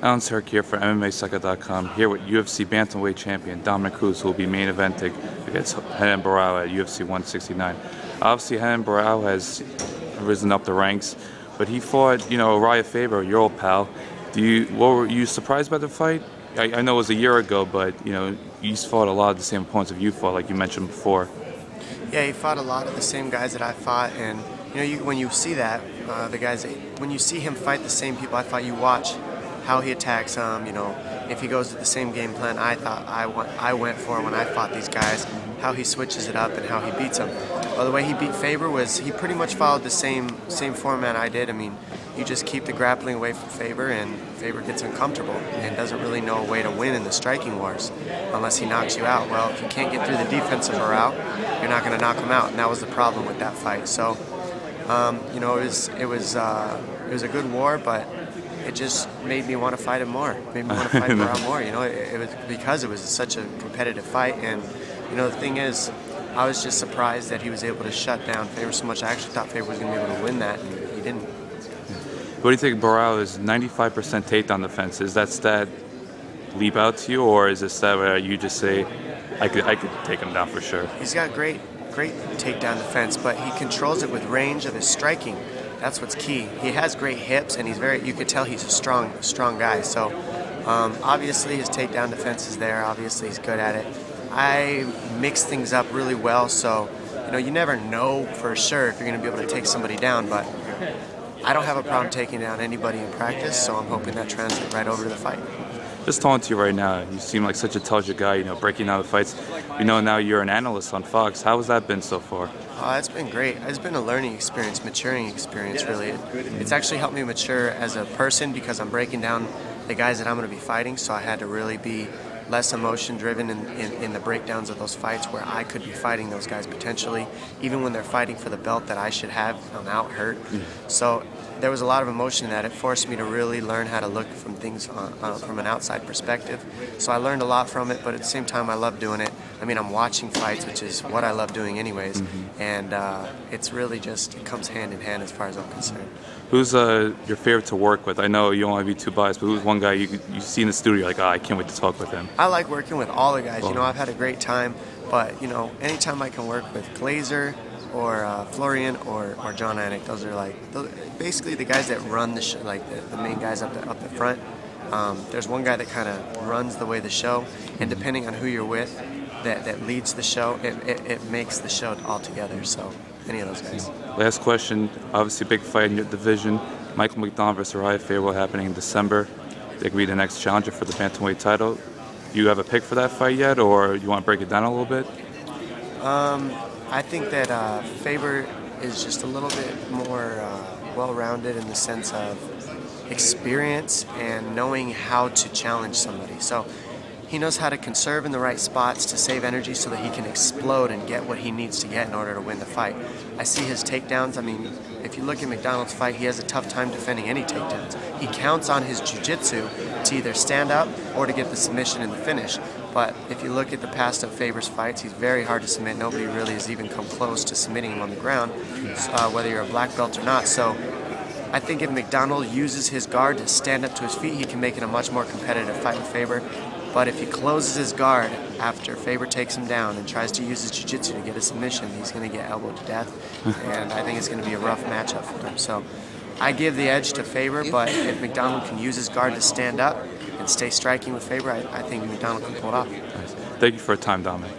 Alan Turk here for MMASucka.com, here with UFC Bantamweight champion Dominic Cruz, who will be main eventing against Renan Barao at UFC 169. Obviously, Renan Barao has risen up the ranks, but he fought, Uriah Faber, your old pal. Were you surprised by the fight? I know it was a year ago, but you fought a lot of the same opponents that you fought, like you mentioned before. Yeah, he fought a lot of the same guys that I fought, and when you see that, when you see him fight the same people I fought, you watch how he attacks them. If he goes to the same game plan I went for when I fought these guys, how he switches it up and how he beats them. Well, the way he beat Faber was he pretty much followed the same format I did. I mean, you just keep the grappling away from Faber, and Faber gets uncomfortable and doesn't really know a way to win in the striking wars unless he knocks you out. Well, if you can't get through the defensive route, you're not going to knock him out, and that was the problem with that fight. So, it was a good war, but it just made me want to fight him more. Made me want to fight Barao more. It was because it was such a competitive fight, and the thing is, I was just surprised that he was able to shut down Faber so much. I actually thought Faber was going to be able to win that, and he didn't. What do you think? Barao is 95% takedown defense. Is that stat leap out to you, or is it stat where you just say, I could take him down for sure? He's got great takedown defense, but he controls it with range of his striking. That's what's key. He has great hips, and you could tell he's a strong guy. So obviously his takedown defense is there. Obviously he's good at it. I mix things up really well, so you never know for sure if you're going to be able to take somebody down, but I don't have a problem taking down anybody in practice, so I'm hoping that translates right over to the fight. Just talking to you right now, you seem like such a intelligent guy, breaking down the fights. Now you're an analyst on Fox. How has that been so far? It's been great. It's been a learning experience, maturing experience, really. It's actually helped me mature as a person because I'm breaking down the guys that I'm going to be fighting, so I had to really be less emotion-driven in the breakdowns of those fights where I could be fighting those guys potentially, even when they're fighting for the belt that I should have. I'm out hurt. So there was a lot of emotion in that. It forced me to really learn how to look from things from an outside perspective. So I learned a lot from it, but at the same time I love doing it. I mean, I'm watching fights, which is what I love doing anyways, and it's really just, it comes hand in hand as far as I'm concerned. Who's your favorite to work with? I know you don't want to be too biased, but who's one guy you see in the studio like, I can't wait to talk with him? I like working with all the guys. I've had a great time, but anytime I can work with Glazer or Florian or John Anik, those are basically the guys that run the show, like the main guys up the front. There's one guy that kind of runs the way the show, and depending on who you're with, that leads the show, it makes the show all together. So any of those guys. Last question. Obviously, big fight in your division. Michael McDonald versus Uriah Faber happening in December. They could be the next challenger for the bantamweight title. Do you have a pick for that fight yet, or you want to break it down a little bit? I think that Faber is just a little bit more well-rounded in the sense of experience and knowing how to challenge somebody. So he knows how to conserve in the right spots to save energy so that he can explode and get what he needs to get in order to win the fight. I see his takedowns. I mean, if you look at McDonald's fight, he has a tough time defending any takedowns. He counts on his jiu-jitsu to either stand up or to get the submission in the finish. But if you look at the past of Faber's fights, he's very hard to submit. Nobody really has even come close to submitting him on the ground, whether you're a black belt or not. So I think if McDonald uses his guard to stand up to his feet, he can make it a much more competitive fight with Faber. But if he closes his guard after Faber takes him down and tries to use his jiu-jitsu to get a submission, he's going to get elbowed to death, and I think it's going to be a rough matchup for him. So I give the edge to Faber, but if McDonald can use his guard to stand up and stay striking with Faber, I think McDonald can pull it off. Nice. Thank you for your time, Dominic.